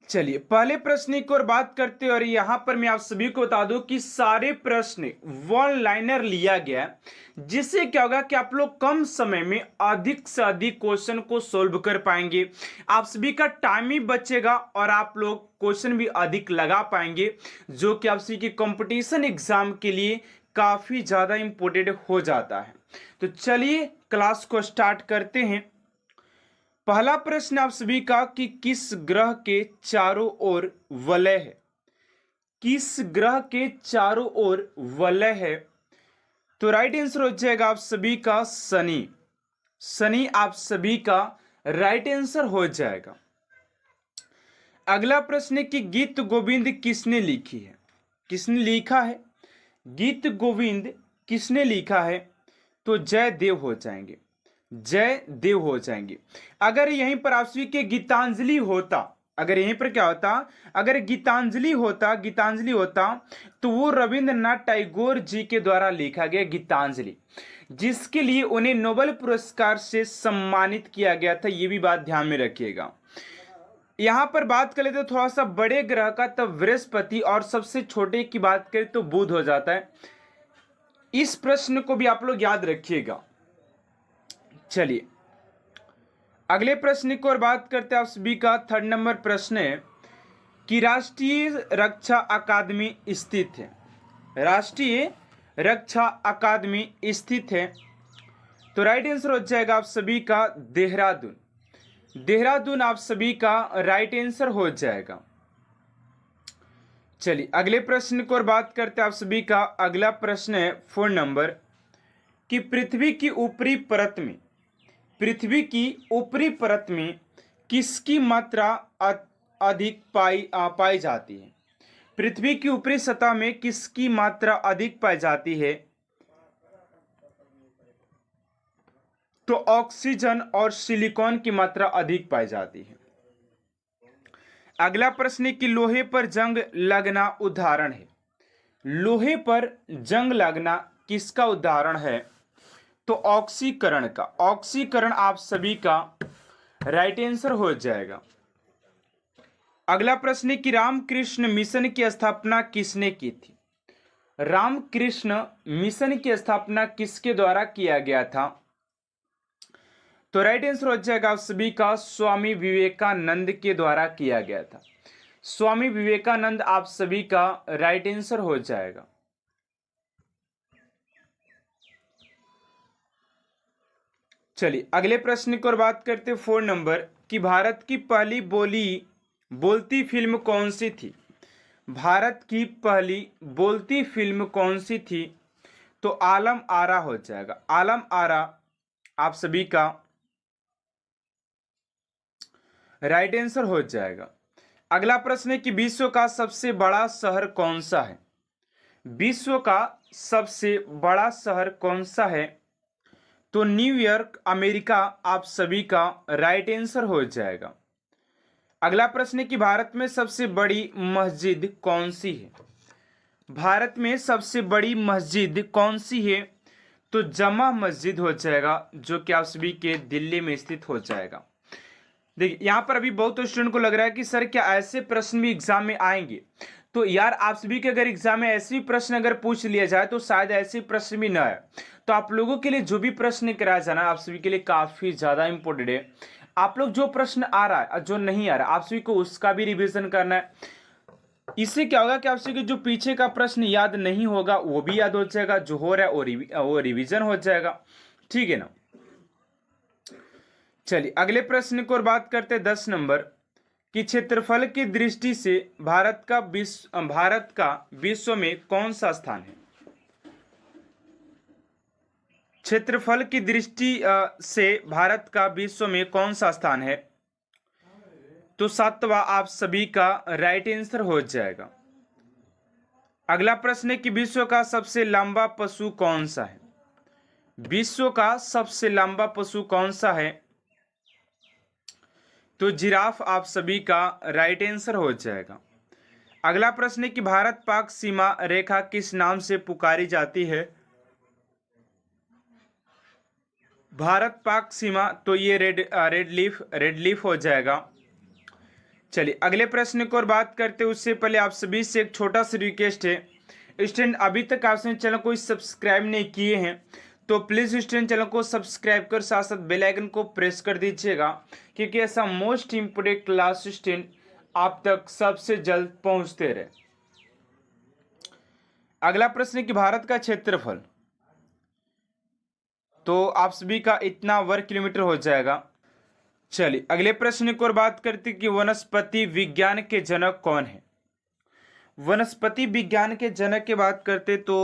चलिए पहले प्रश्न की ओर बात करते हैं और यहां पर मैं आप सभी को बता दूं कि सारे प्रश्न वन लाइनर लिया गया है, जिससे क्या होगा कि आप लोग कम समय में अधिक से अधिक क्वेश्चन को सोल्व कर पाएंगे। आप सभी का टाइम ही बचेगा और आप लोग क्वेश्चन भी अधिक लगा पाएंगे, जो कि आप सभी के कंपटीशन एग्जाम के लिए काफी ज्यादा इंपॉर्टेंट हो जाता है। तो चलिए क्लास को स्टार्ट करते हैं। पहला प्रश्न आप सभी का कि किस ग्रह के चारों ओर वलय है? किस ग्रह के चारों ओर वलय है? तो राइट आंसर हो जाएगा आप सभी का शनि। शनि आप सभी का राइट आंसर हो जाएगा। अगला प्रश्न है कि गीत गोविंद किसने लिखी है? किसने लिखा है? गीत गोविंद किसने लिखा है? तो जयदेव हो जाएंगे। जयदेव हो जाएंगे। अगर यहीं पर आप सभी के गीतांजलि होता, अगर यहीं पर क्या होता, अगर गीतांजलि होता तो वो रविंद्रनाथ टैगोर जी के द्वारा लिखा गया गीतांजलि, जिसके लिए उन्हें नोबेल पुरस्कार से सम्मानित किया गया था। ये भी बात ध्यान में रखिएगा। यहां पर बात कर लेते थोड़ा सा बड़े ग्रह का, तब बृहस्पति, और सबसे छोटे की बात करें तो बुध हो जाता है। इस प्रश्न को भी आप लोग याद रखिएगा। चलिए अगले प्रश्न की ओर बात करते हैं। आप सभी का थर्ड नंबर प्रश्न है कि राष्ट्रीय रक्षा अकादमी स्थित है? राष्ट्रीय रक्षा अकादमी स्थित है तो राइट आंसर हो जाएगा आप सभी का देहरादून। देहरादून आप सभी का राइट आंसर हो जाएगा। चलिए अगले प्रश्न की ओर बात करते हैं। आप सभी का अगला प्रश्न है 4 नंबर कि पृथ्वी की ऊपरी परत में, पृथ्वी की ऊपरी परत में किसकी मात्रा अधिक पाई जाती है? पृथ्वी की ऊपरी सतह में किसकी मात्रा अधिक पाई जाती है? तो ऑक्सीजन और सिलिकॉन की मात्रा अधिक पाई जाती है। अगला प्रश्न है कि लोहे पर जंग लगना उदाहरण है? लोहे पर जंग लगना किसका उदाहरण है? तो ऑक्सीकरण का। ऑक्सीकरण आप सभी का राइट आंसर हो जाएगा। अगला प्रश्न है कि रामकृष्ण मिशन की स्थापना किसने की थी? रामकृष्ण मिशन की स्थापना किसके द्वारा किया गया था? तो राइट आंसर हो जाएगा आप सभी का स्वामी विवेकानंद के द्वारा किया गया था। स्वामी विवेकानंद आप सभी का राइट आंसर हो जाएगा। चलिए अगले प्रश्न की ओर बात करते हैं 4 नंबर कि भारत की पहली बोलती फिल्म कौन सी थी? भारत की पहली बोलती फिल्म कौन सी थी? तो आलम आरा हो जाएगा। आलम आरा आप सभी का राइट आंसर हो जाएगा। अगला प्रश्न है कि विश्व का सबसे बड़ा शहर कौन सा है? विश्व का सबसे बड़ा शहर कौन सा है? तो न्यूयॉर्क अमेरिका आप सभी का राइट आंसर हो जाएगा। अगला प्रश्न है कि भारत में सबसे बड़ी मस्जिद कौन सी है? भारत में सबसे बड़ी मस्जिद कौन सी है? तो जमा मस्जिद हो जाएगा, जो कि आप सभी के दिल्ली में स्थित हो जाएगा। देखिए यहाँ पर अभी बहुत स्टूडेंट को लग रहा है कि सर क्या ऐसे प्रश्न भी एग्जाम में आएंगे? तो यार आप सभी के अगर एग्जाम में ऐसे प्रश्न अगर पूछ लिया जाए तो शायद ऐसे प्रश्न भी ना आए। तो आप लोगों के लिए जो भी प्रश्न कराया जाना आप सभी के लिए काफी ज्यादा इंपॉर्टेंट है। आप लोग जो प्रश्न आ रहा है जो नहीं आ रहा आप सभी को उसका भी रिविजन करना है। इससे क्या होगा कि आप सभी को जो पीछे का प्रश्न याद नहीं होगा वो भी याद हो जाएगा, जो हो रहा है वो रिविजन हो जाएगा। ठीक है ना। चलिए अगले प्रश्न की ओर बात करते हैं 10 नंबर कि क्षेत्रफल की दृष्टि से भारत का विश्व में कौन सा स्थान है? क्षेत्रफल की दृष्टि से भारत का विश्व में कौन सा स्थान है? तो 7वां आप सभी का राइट आंसर हो जाएगा। अगला प्रश्न है कि विश्व का सबसे लंबा पशु कौन सा है? विश्व का सबसे लंबा पशु कौन सा है? तो जिराफ आप सभी का राइट आंसर हो जाएगा। अगला प्रश्न है कि भारत पाक सीमा रेखा किस नाम से पुकारी जाती है? भारत पाक सीमा, तो ये रेड लीफ हो जाएगा। चलिए अगले प्रश्न की ओर बात करते हैं उससे पहले आप सभी से एक छोटा सा रिक्वेस्ट है। स्टूडेंट अभी तक आपने चैनल को सब्सक्राइब नहीं किए हैं तो प्लीज़ स्टूडेंट चैनल को सब्सक्राइब कर साथ साथ बेल आइकन को प्रेस कर दीजिएगा, क्योंकि ऐसा मोस्ट इम्पोर्टेंट क्लास स्टूडेंट आप तक सबसे जल्द पहुंचते रहे। अगला प्रश्न कि भारत का क्षेत्रफल, तो आप सभी का इतना वर्ग किलोमीटर हो जाएगा। चलिए अगले प्रश्न की ओर बात करते कि वनस्पति विज्ञान के जनक कौन है। वनस्पति विज्ञान के जनक की बात करते तो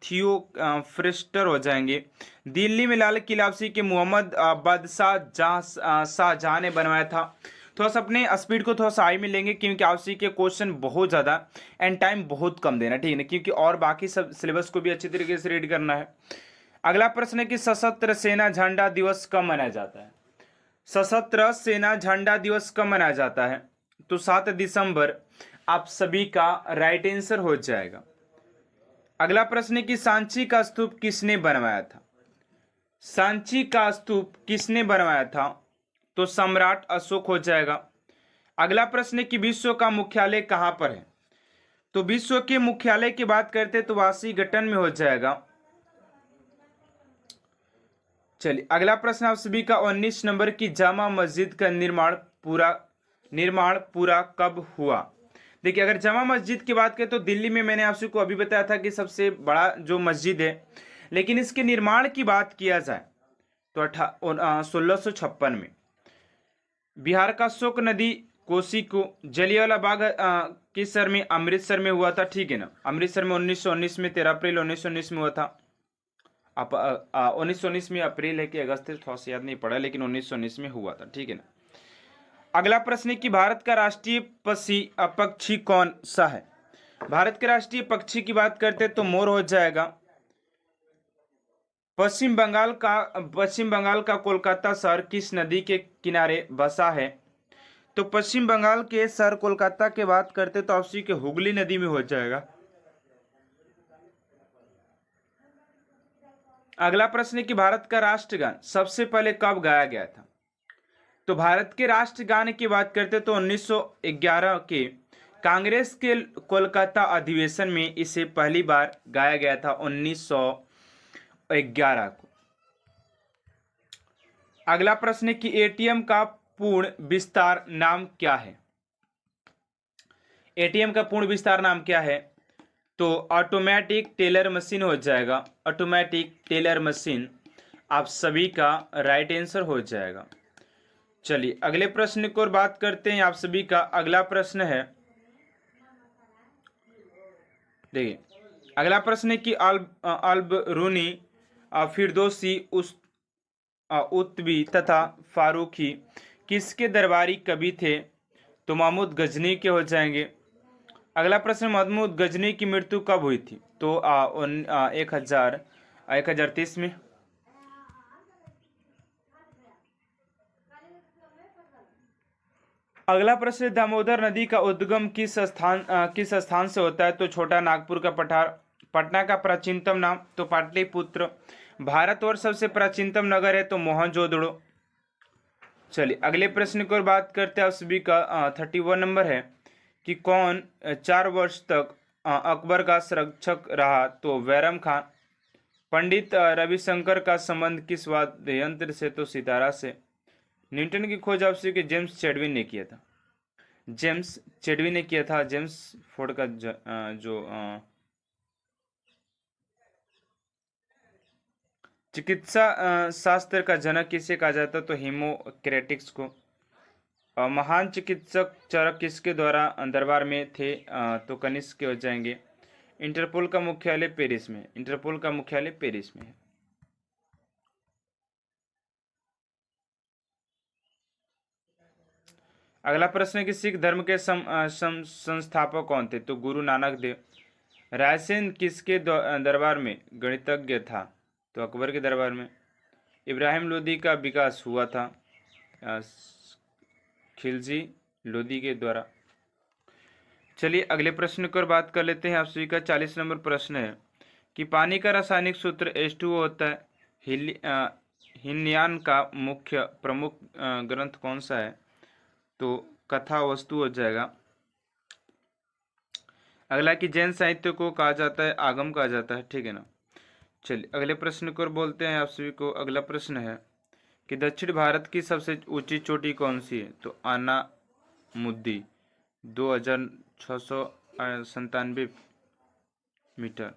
थियो फ्रिस्टर हो जाएंगे। दिल्ली में लाल किला के मोहम्मद बादशाह शाहजहां ने बनवाया था। थोड़ा सा अपने स्पीड को थोड़ा सा हाई में लेंगे क्योंकि आपसी के क्वेश्चन बहुत ज़्यादा एंड टाइम बहुत कम देना, ठीक है ना, क्योंकि और बाकी सब सिलेबस को भी अच्छी तरीके से रीड करना है। अगला प्रश्न है कि सशस्त्र सेना झंडा दिवस कब मनाया जाता है। सशस्त्र सेना झंडा दिवस कब मनाया जाता है, तो 7 दिसंबर आप सभी का राइट आंसर हो जाएगा। अगला प्रश्न है कि सांची का स्तूप किसने बनवाया था। सांची का स्तूप किसने बनवाया था, तो सम्राट अशोक हो जाएगा। अगला प्रश्न है कि विश्व का मुख्यालय कहां पर है, तो विश्व के मुख्यालय की बात करते तो वाशिंगटन में हो जाएगा। चलिए अगला प्रश्न आप सभी का 19 नंबर की जामा मस्जिद का निर्माण पूरा कब हुआ। देखिए अगर जामा मस्जिद की बात करें तो दिल्ली में मैंने आपसे को अभी बताया था कि सबसे बड़ा जो मस्जिद है, लेकिन इसके निर्माण की बात किया जाए तो 1656 में बिहार का शोक नदी कोसी को जलियांवाला बाग किस में अमृतसर में हुआ था, ठीक है ना। अमृतसर में 1919 में 13 अप्रैल 1919 में हुआ था। आप 1919 में अप्रैल है कि अगस्त है थोड़ा सा याद नहीं पड़ा, लेकिन 1919 में हुआ था, ठीक है ना। अगला प्रश्न है कि भारत का राष्ट्रीय पक्षी कौन सा है। भारत के राष्ट्रीय पक्षी की बात करते तो मोर हो जाएगा। पश्चिम बंगाल का कोलकाता शहर किस नदी के किनारे बसा है, तो पश्चिम बंगाल के शहर कोलकाता के बात करते तो आपसी के हुगली नदी में हो जाएगा। अगला प्रश्न है कि भारत का राष्ट्रगान सबसे पहले कब गाया गया था, तो भारत के राष्ट्रगान की बात करते तो 1911 के कांग्रेस के कोलकाता अधिवेशन में इसे पहली बार गाया गया था 1911 को। अगला प्रश्न है कि एटीएम का पूर्ण विस्तार नाम क्या है। एटीएम का पूर्ण विस्तार नाम क्या है, तो ऑटोमेटिक टेलर मशीन हो जाएगा। ऑटोमेटिक टेलर मशीन आप सभी का राइट आंसर हो जाएगा। चलिए अगले प्रश्न की ओर बात करते हैं। आप सभी का अगला प्रश्न है, देखिए अगला प्रश्न है कि अल्बरूनी फिरदौसी उत्बी तथा फारूकी किसके दरबारी कवि थे, तो महमूद गजनी के हो जाएंगे। अगला प्रश्न महमूद गजनी की मृत्यु कब हुई थी, तो 1030 में। अगला प्रश्न दामोदर नदी का उद्गम किस स्थान से होता है, तो छोटा नागपुर का पठार। पटना का प्राचीनतम नाम, तो पाटलिपुत्र। भारतवर्ष सबसे प्राचीनतम नगर है, तो मोहनजोदड़ो। चलिए अगले प्रश्न की ओर बात करते हैं। आप सभी का 31 नंबर है कि कौन 4 वर्ष तक अकबर का संरक्षक रहा, तो बैरम खान। पंडित रविशंकर का संबंध किस वाद्य यंत्र से, तो सितारा से। न्यूटन की खोज आपसे कि जेम्स चैडविन ने किया था। जेम्स चैडविन ने किया था। जेम्स फोर्ड का जो चिकित्सा शास्त्र का जनक किसे कहा जाता है, तो हिपोक्रेटिस को। महान चिकित्सक चरक किसके द्वारा दरबार में थे, तो कनिष्क के हो जाएंगे। इंटरपोल का मुख्यालय पेरिस में। इंटरपोल का मुख्यालय पेरिस में है। अगला प्रश्न है कि सिख धर्म के संस्थापक कौन थे, तो गुरु नानक देव। रायसेन किसके दरबार में गणितज्ञ था, तो अकबर के दरबार में। इब्राहिम लोदी का विकास हुआ था खिलजी लोदी के द्वारा। चलिए अगले प्रश्न की ओर बात कर लेते हैं। आप सभी का 40 नंबर प्रश्न है कि पानी का रासायनिक सूत्र H2O होता है। हिनयान का प्रमुख ग्रंथ कौन सा है, तो कथा वस्तु हो जाएगा। अगला कि जैन साहित्य को कहा जाता है आगम कहा जाता है, ठीक है ना। चलिए अगले प्रश्न को बोलते हैं आप सभी को। अगला प्रश्न है कि दक्षिण भारत की सबसे ऊंची चोटी कौन सी है? तो आना मुद्दी 2697 मीटर।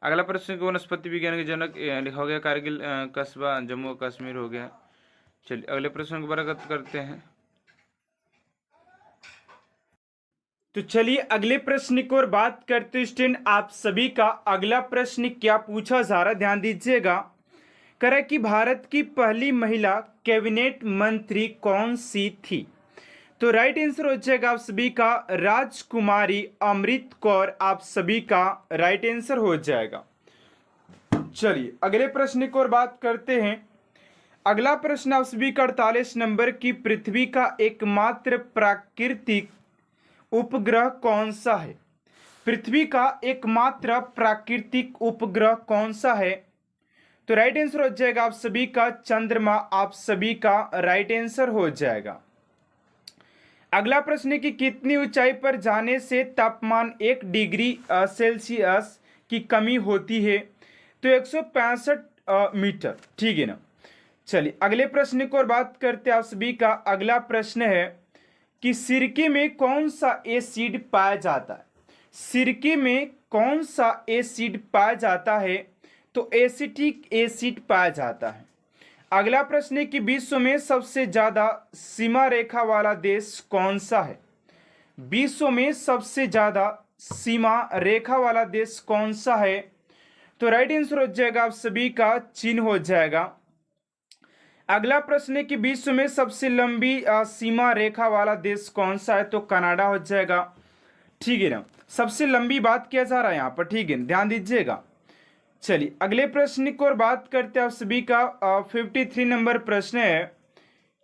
अगला प्रश्न को वनस्पति विज्ञान के जनक हो गया कारगिल कस्बा जम्मू कश्मीर हो गया। चलिए अगले प्रश्न को बरागत करते हैं। तो चलिए अगले प्रश्न की ओर बात करते हैं स्टूडेंट। आप सभी का अगला प्रश्न क्या पूछा जा रहा है, ध्यान दीजिएगा। करें कि भारत की पहली महिला कैबिनेट मंत्री कौन सी थी? तो राइट आंसर हो जाएगा आप सभी का राजकुमारी अमृत कौर, आप सभी का राइट आंसर हो जाएगा। चलिए अगले प्रश्न की ओर बात करते हैं। अगला प्रश्न आप सभी का 48 नंबर की पृथ्वी का एकमात्र प्राकृतिक उपग्रह कौन सा है? पृथ्वी का एकमात्र प्राकृतिक उपग्रह कौन सा है? तो राइट आंसर हो जाएगा आप सभी का चंद्रमा, आप सभी का राइट आंसर हो जाएगा। अगला प्रश्न है कि कितनी ऊंचाई पर जाने से तापमान 1 डिग्री सेल्सियस की कमी होती है? तो 165 मीटर, ठीक है ना। चलिए अगले प्रश्न की ओर बात करते हैं आप सभी का। अगला प्रश्न है कि सिरके में कौन सा एसिड पाया जाता है? सिरके में कौन सा एसिड पाया जाता है? तो एसिटिक एसिड पाया जाता है। अगला प्रश्न है कि विश्व में सबसे ज्यादा सीमा रेखा वाला देश कौन सा है? विश्व में सबसे ज्यादा सीमा रेखा वाला देश कौन सा है? तो राइट आंसर हो जाएगा आप सभी का चीन हो जाएगा। अगला प्रश्न है कि विश्व में सबसे लंबी सीमा रेखा वाला देश कौन सा है? तो कनाडा हो जाएगा, ठीक है ना। सबसे लंबी बात किया जा रहा है यहाँ पर, ठीक है, ध्यान दीजिएगा। चलिए अगले प्रश्न की ओर बात करते हैं आप सभी का। 53 नंबर प्रश्न है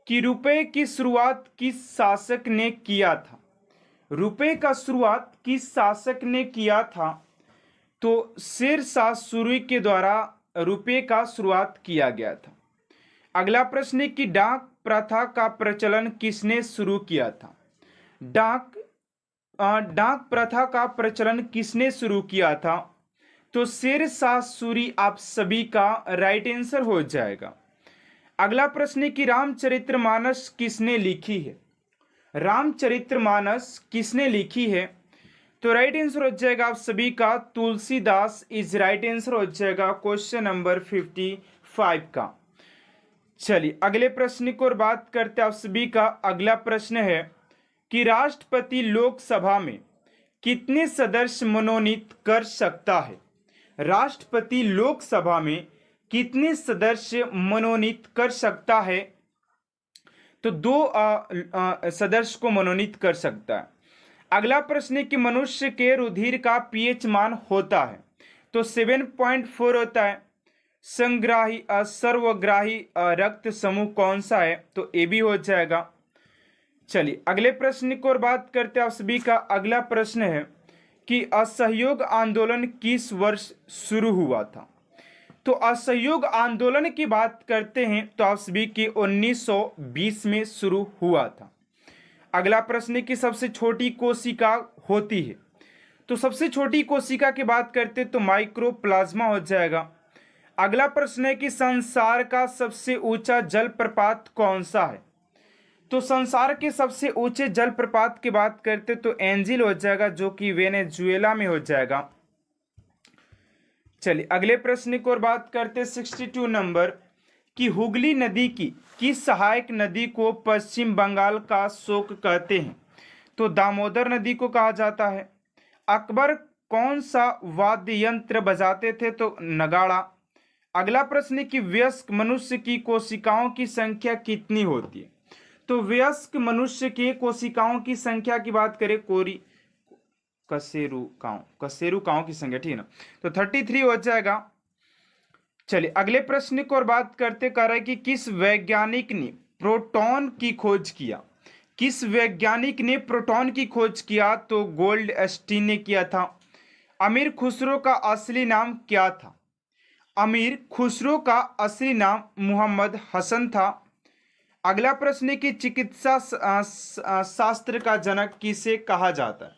कि रुपए की शुरुआत किस शासक ने किया था? रुपए का शुरुआत किस शासक ने किया था? तो शेरशाह सूरी के द्वारा रुपए का शुरुआत किया गया था। अगला प्रश्न है कि डाक प्रथा का प्रचलन किसने शुरू किया था? डाक प्रथा का प्रचलन किसने शुरू किया था? तो शेरशाह सूरी, आप सभी का राइट आंसर हो जाएगा। अगला प्रश्न है कि रामचरितमानस किसने लिखी है? रामचरितमानस किसने लिखी है? तो राइट आंसर हो जाएगा आप सभी का तुलसीदास इज राइट आंसर हो जाएगा क्वेश्चन नंबर 55 का। चलिए अगले प्रश्न की ओर बात करते हैं आप सभी का। अगला प्रश्न है कि राष्ट्रपति लोकसभा में कितने सदस्य मनोनीत कर सकता है? राष्ट्रपति लोकसभा में कितने सदस्य मनोनीत कर सकता है? तो 2 सदस्य को मनोनीत कर सकता है। अगला प्रश्न है कि मनुष्य के रुधिर का पीएच मान होता है? तो 7.4 होता है। संग्राही सर्वग्राही रक्त समूह कौन सा है? तो ए बी हो जाएगा। चलिए अगले प्रश्न की ओर बात करते हैं आप सभी का। अगला प्रश्न है कि असहयोग आंदोलन किस वर्ष शुरू हुआ था? तो असहयोग आंदोलन की बात करते हैं तो आप सभी की 1920 में शुरू हुआ था। अगला प्रश्न है कि सबसे छोटी कोशिका होती है? तो सबसे छोटी कोशिका की बात करते तो माइक्रोप्लाज्मा हो जाएगा। अगला प्रश्न है कि संसार का सबसे ऊंचा जलप्रपात कौन सा है? तो संसार के सबसे ऊंचे जलप्रपात की बात करते तो एंजिल हो जाएगा, जो कि वेनेजुएला में हो जाएगा। चलिए अगले प्रश्न की ओर बात करते 62 नंबर कि हुगली नदी की किस सहायक नदी को पश्चिम बंगाल का शोक कहते हैं? तो दामोदर नदी को कहा जाता है। अकबर कौन सा वाद्य यंत्र बजाते थे? तो नगाड़ा। अगला प्रश्न है कि वयस्क मनुष्य की कोशिकाओं की संख्या कितनी होती है? तो वयस्क मनुष्य के कोशिकाओं की संख्या की बात करें कशेरुकाओं की संख्या, ठीक है ना, तो 33 हो जाएगा। चलिए अगले प्रश्न की ओर बात करते कह रहा है कि किस वैज्ञानिक ने प्रोटॉन की खोज किया? किस वैज्ञानिक ने प्रोटॉन की खोज किया? तो गोल्ड स्टीन ने किया था। अमीर खुसरो का असली नाम क्या था? अमीर खुसरो का असली नाम मोहम्मद हसन था। अगला प्रश्न है कि चिकित्सा शास्त्र का जनक किसे कहा जाता है?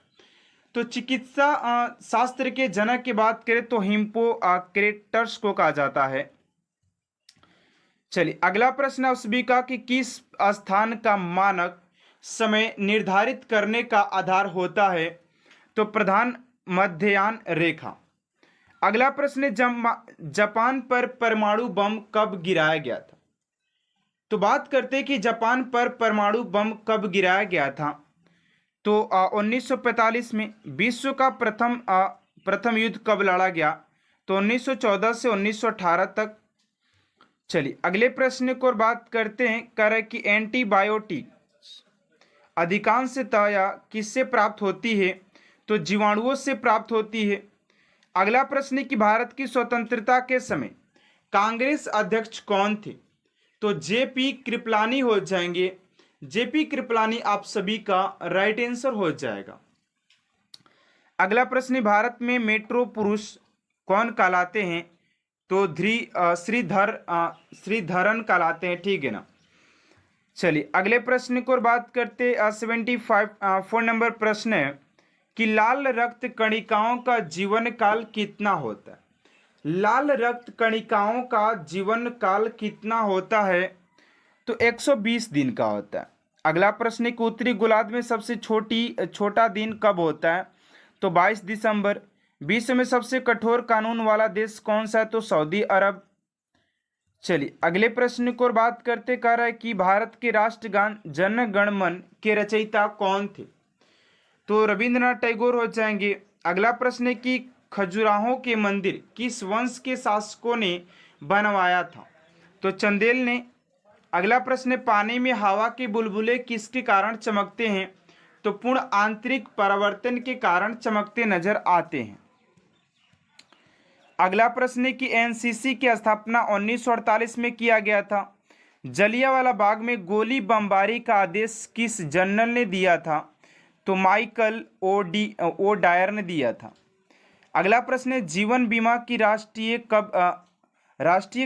तो चिकित्सा शास्त्र के जनक की बात करें तो हिप्पोक्रेटस को कहा जाता है। चलिए अगला प्रश्न आप सभी का कि किस स्थान का मानक समय निर्धारित करने का आधार होता है? तो प्रधान मध्याह्न रेखा। अगला प्रश्न है जापान पर परमाणु बम कब गिराया गया था? तो बात करते हैं कि जापान पर परमाणु बम कब गिराया गया था। तो 1945 में। विश्व का प्रथम युद्ध कब लड़ा गया? तो 1914 से 1918 तक। चलिए अगले प्रश्न को और बात करते हैं। कह रहे कि एंटीबायोटिक अधिकांशतः किससे प्राप्त होती है? तो जीवाणुओं से प्राप्त होती है। अगला प्रश्न है कि भारत की स्वतंत्रता के समय कांग्रेस अध्यक्ष कौन थे? तो जेपी कृपलानी हो जाएंगे। जेपी कृपलानी आप सभी का राइट आंसर हो जाएगा। अगला प्रश्न, भारत में मेट्रो पुरुष कौन कहलाते हैं? तो श्रीधरन कहलाते हैं, ठीक है ना। चलिए अगले प्रश्न को बात करते 4 नंबर प्रश्न है कि लाल रक्त कणिकाओं का जीवन काल कितना होता है? लाल रक्त कणिकाओं का जीवन काल कितना होता है? तो 120 दिन का होता है। अगला प्रश्न है उत्तरी गोलार्ध में सबसे छोटा दिन कब होता है? तो 22 दिसंबर। विश्व में सबसे कठोर कानून वाला देश कौन सा है? तो सऊदी अरब। चलिए अगले प्रश्न को बात करते कह रहा है कि भारत के राष्ट्रगान जन गण मन के रचयिता कौन थे? तो रविंद्रनाथ टैगोर हो जाएंगे। अगला प्रश्न है कि खजुराहो के मंदिर किस वंश के शासकों ने बनवाया था? तो चंदेल ने। अगला प्रश्न है पानी में हवा के बुलबुले किसके कारण चमकते हैं? तो पूर्ण आंतरिक परावर्तन के कारण चमकते नजर आते हैं। अगला प्रश्न है कि एनसीसी की स्थापना 1948 में किया गया था। जलियांवाला बाग में गोली बमबारी का आदेश किस जनरल ने दिया था? तो माइकल ओ डायर ने दिया था। अगला प्रश्न है जीवन बीमा की राष्ट्रीय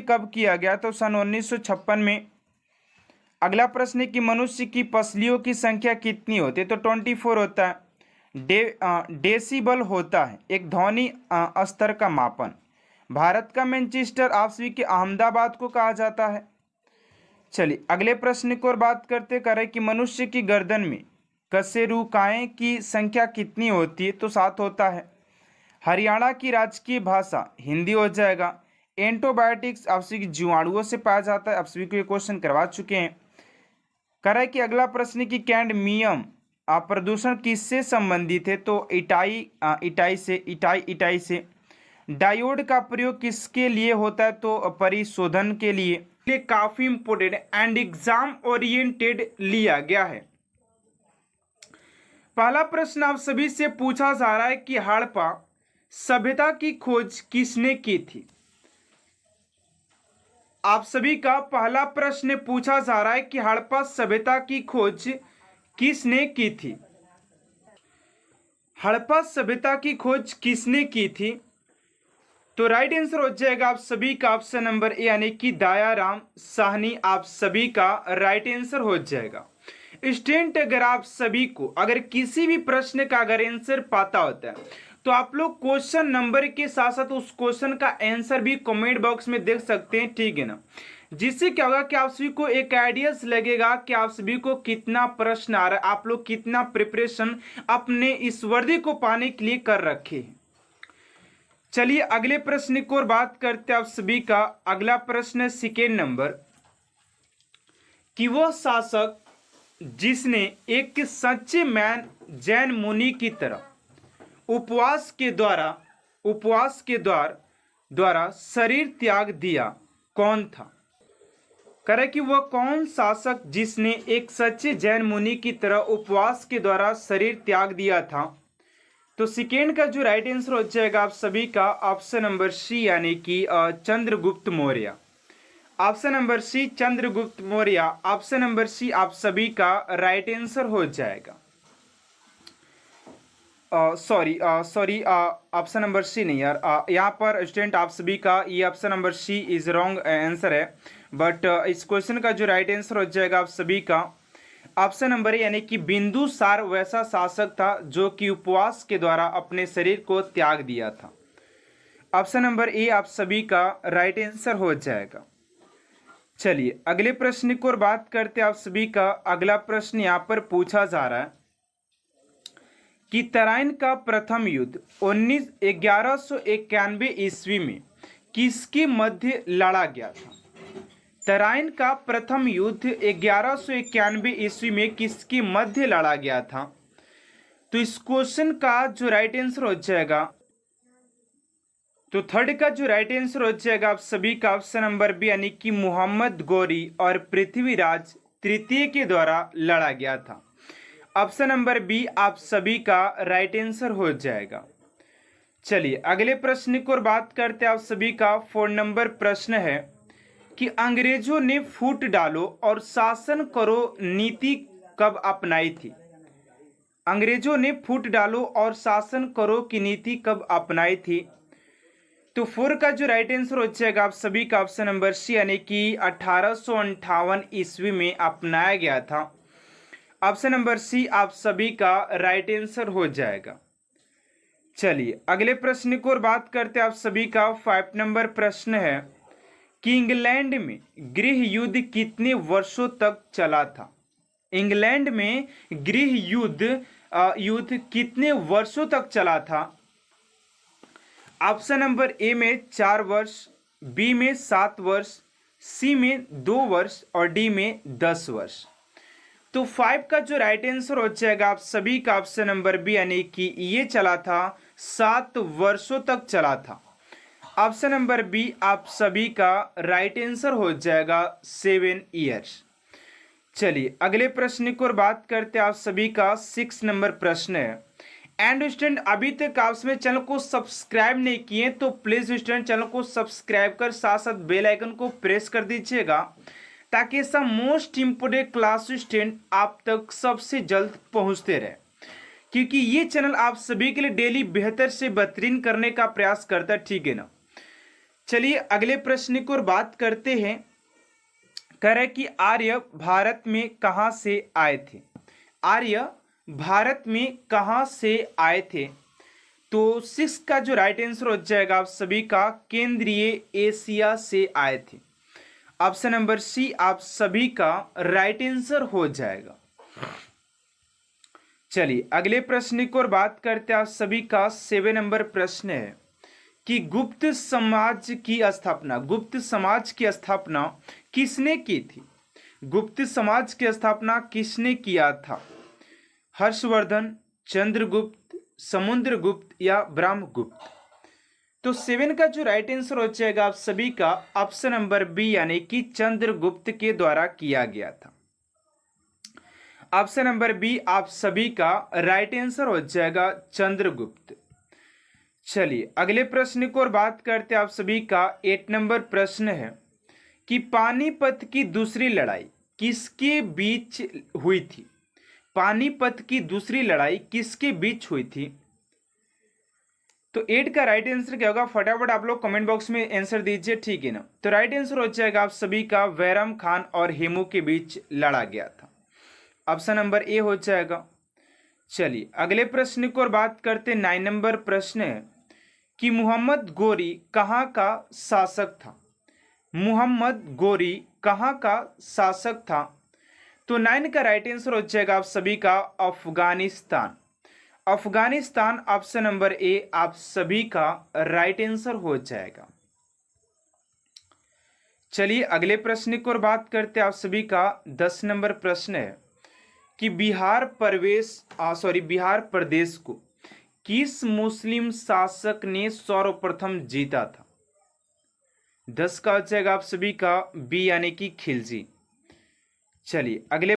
कब किया गया? तो सन 1956 में। अगला प्रश्न है कि मनुष्य की पसलियों की संख्या कितनी होती है? तो 24 होता है। डेसिबल होता है एक ध्वनि स्तर का मापन। भारत का मैनचेस्टर आप सभी के अहमदाबाद को कहा जाता है। चलिए अगले प्रश्न को और बात करते करें कि मनुष्य की गर्दन में कशेरुकाएं की संख्या कितनी होती है? तो 7 होता है। हरियाणा की राजकीय भाषा हिंदी हो जाएगा। एंटीबायोटिक्स आप सभी जीवाणुओं से पाया जाता है। आप सभी को ये क्वेश्चन करवा चुके हैं। कह रहा है कि अगला प्रश्न की कैडमियम प्रदूषण किससे संबंधित है? तो इटाई से। डायोड का प्रयोग किसके लिए होता है? तो परिशोधन के लिए। ये काफी इंपोर्टेंट एंड एग्जाम ओरिएंटेड लिया गया है। पहला प्रश्न आप सभी से पूछा जा रहा है कि हड़प्पा सभ्यता की खोज किसने की थी? आप सभी का पहला प्रश्न पूछा जा रहा है कि हड़प्पा सभ्यता की खोज किसने की थी? हड़प्पा सभ्यता की खोज किसने की थी? तो राइट आंसर हो जाएगा आप सभी का ऑप्शन नंबर ए यानी कि दयाराम साहनी आप सभी का राइट आंसर हो जाएगा। स्टूडेंट अगर आप सभी को अगर किसी भी प्रश्न का अगर आंसर पता होता है तो आप लोग क्वेश्चन नंबर के साथ साथ उस क्वेश्चन का आंसर भी कमेंट बॉक्स में देख सकते हैं, ठीक है ना। जिससे क्या होगा कि आप सभी को एक आइडियाज लगेगा कि आप सभी को कितना प्रश्न आ रहा है, आप लोग कितना प्रिपरेशन अपने इस वर्दी को पाने के लिए कर रखे हैं। चलिए अगले प्रश्न को और बात करते हैं आप सभी का। अगला प्रश्न सेकेंड नंबर कि वह शासक जिसने एक सच्चे मैन जैन मुनि की तरह उपवास के द्वारा शरीर त्याग दिया कौन था? करे कि वह कौन शासक जिसने एक सच्चे जैन मुनि की तरह उपवास के द्वारा शरीर त्याग दिया था? तो सेकेंड का जो राइट आंसर हो जाएगा आप सभी का ऑप्शन नंबर सी यानी कि Chandragupta Maurya. Option number C Chandragupta Maurya. Option number C आप सभी का राइट आंसर हो जाएगा। Sorry sorry, option number C नहीं यार, यहाँ पर स्टूडेंट आप सभी का ये option number C is wrong answer है। बट इस क्वेश्चन का जो राइट आंसर हो जाएगा आप सभी का ऑप्शन नंबर ए, यानी कि बिंदुसार वैसा शासक था जो कि उपवास के द्वारा अपने शरीर को त्याग दिया था। ऑप्शन नंबर ए आप सभी का राइट आंसर हो जाएगा। चलिए अगले प्रश्न की ओर बात करते हैं आप सभी का। अगला प्रश्न यहाँ पर पूछा जा रहा है कि तराइन का प्रथम युद्ध 1191 ईस्वी में किसके मध्य लड़ा गया था? तराइन का प्रथम युद्ध 1191 ईस्वी में किसके मध्य लड़ा गया था? तो इस क्वेश्चन का जो राइट आंसर हो जाएगा, तो थर्ड का जो राइट आंसर हो जाएगा आप सभी का ऑप्शन नंबर बी, यानी कि मोहम्मद गौरी और पृथ्वीराज तृतीय के द्वारा लड़ा गया था। ऑप्शन नंबर बी आप सभी का राइट आंसर हो जाएगा। चलिए अगले प्रश्न की ओर बात करते हैं आप सभी का। 4 नंबर प्रश्न है कि अंग्रेजों ने फूट डालो और शासन करो नीति कब अपनाई थी? अंग्रेजों ने फूट डालो और शासन करो की नीति कब अपनाई थी? तो 4 का जो राइट आंसर हो जाएगा आप सभी का ऑप्शन नंबर सी, यानी कि 1858 ईस्वी में अपनाया गया था। ऑप्शन नंबर सी आप सभी का राइट आंसर हो जाएगा। चलिए अगले प्रश्न की ओर बात करते हैं आप सभी का। 5 नंबर प्रश्न है कि इंग्लैंड में गृह युद्ध कितने वर्षों तक चला था? इंग्लैंड में गृह युद्ध कितने वर्षों तक चला था? ऑप्शन नंबर ए में 4 वर्ष, बी में 7 वर्ष, सी में 2 वर्ष और डी में 10 वर्ष। तो 5 का जो राइट आंसर हो जाएगा आप सभी का ऑप्शन नंबर बी, यानी कि ये चला था 7 वर्षों तक चला था। ऑप्शन नंबर बी आप सभी का राइट आंसर हो जाएगा 7 ईयर्स। चलिए अगले प्रश्न की ओर बात करते हैं आप सभी का। 6 नंबर प्रश्न है। एंड स्टूडेंट अभी तक आप मेरे चैनल को सब्सक्राइब नहीं किए तो प्लीज स्टूडेंट चैनल को सब्सक्राइब कर साथ साथ बेल आइकन को प्रेस कर दीजिएगा, ताकि ऐसा मोस्ट इम्पोर्टेंट क्लास स्टूडेंट आप तक सबसे जल्द पहुंचते रहे, क्योंकि ये चैनल आप सभी के लिए डेली बेहतर से बेहतरीन करने का प्रयास करता है। ठीक है ना। चलिए अगले प्रश्न की ओर बात करते हैं। कह रहे कि आर्य भारत में कहां से आए थे? आर्य भारत में कहां से आए थे? तो 6 का जो राइट आंसर हो जाएगा आप सभी का केंद्रीय एशिया से आए थे। ऑप्शन नंबर सी आप सभी का राइट आंसर हो जाएगा। चलिए अगले प्रश्न की ओर बात करते हैं आप सभी का। 7 नंबर प्रश्न है कि गुप्त समाज की स्थापना किसने की थी? गुप्त समाज की स्थापना किसने किया था? हर्षवर्धन, चंद्रगुप्त, समुद्रगुप्त या ब्रह्मगुप्त? तो 7 का जो राइट आंसर हो जाएगा आप सभी का ऑप्शन नंबर बी, यानी कि चंद्रगुप्त के द्वारा किया गया था। ऑप्शन नंबर बी आप सभी का राइट आंसर हो जाएगा चंद्रगुप्त। चलिए अगले प्रश्न की ओर बात करते हैं आप सभी का। 8 नंबर प्रश्न है कि पानीपत की दूसरी लड़ाई किसके बीच हुई थी? पानीपत की दूसरी लड़ाई किसके बीच हुई थी? तो 8 का राइट आंसर क्या होगा? फटाफट आप लोग कमेंट बॉक्स में आंसर दीजिए। ठीक है ना। तो राइट आंसर हो जाएगा आप सभी का बैरम खान और हेमू के बीच लड़ा गया था। ऑप्शन नंबर ए हो जाएगा। चलिए अगले प्रश्न की ओर बात करते। 9 नंबर प्रश्न है कि मोहम्मद गोरी कहाँ का शासक था? मोहम्मद गोरी कहाँ का शासक था? तो 9 का राइट आंसर हो जाएगा आप सभी का Afghanistan. Afghanistan option number A आप सभी का राइट आंसर हो जाएगा। चलिए अगले प्रश्न की ओर बात करते हैं आप सभी का। 10 नंबर प्रश्न है कि बिहार प्रदेश को किस मुस्लिम शासक ने सर्वप्रथम जीता था? 10 का हो जाएगा आप सभी का बी, यानी कि खिलजी। चलिए अगले